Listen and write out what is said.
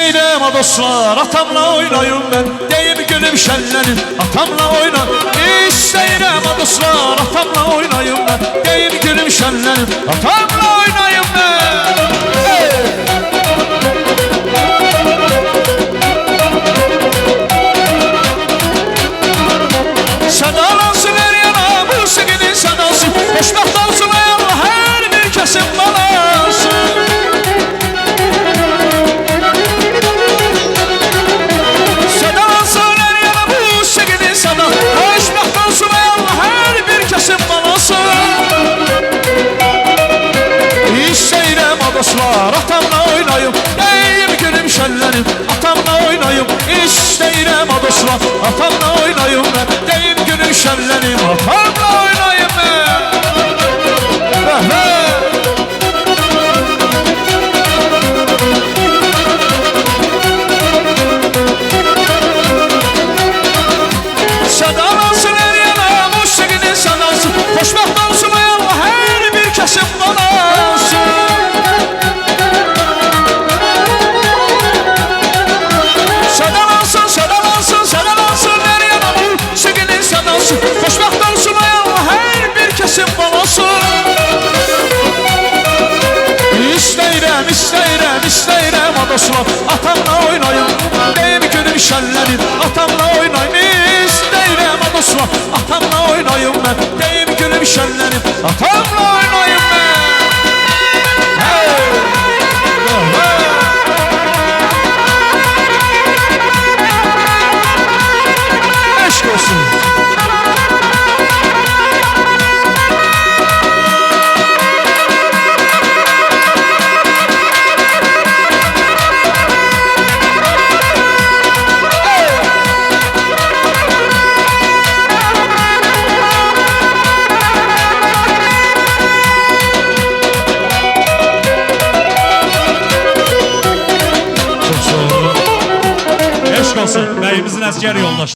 İstəyirəm a dostlar, atamla oynayım ben. Deyim gülüm şənlənim, atamla oyna. İstəyirəm a dostlar, atamla oynayım ben. Deyim gülüm şənlənim, atamla oynayım ben. Sadalansın her yana musiqinin sadası, xoşbəxt olsun ay Allah hər bir kəsin balası. Sadalansın her yana musiqinin sadası, xoşbəxt olsun ay Allah hər bir kəsin balası. İstəyirəm a dostlar, atamla oynayım, deyim gülüm şənlənim, atamla oynayım. İstəyirəm a dostlar, atamla oynayım ben. Deyim gülüm şənlənim, atamla oynayım ben. Sadalansın her yana musiqinin sadası, xoşbəxt olsun ay Allah hər bir kəsin balası. Sadalansın, sadalansın, sadalansın her yana musiqinin sadası, xoşbəxt olsun ay Allah hər bir kəsin balası. İstəyirəm, istəyirəm, istəyirəm a dostlar, atamla oynayım, deyim gülüm şənlənim, atamla oynayım. İstəyirəm a dostlar, atamla oynayım ben. Deyim gülüm şənlənim, atamla oynayım ben. Eşq olsun. Eşq olsun bəyimizin əsgər yoldaşı.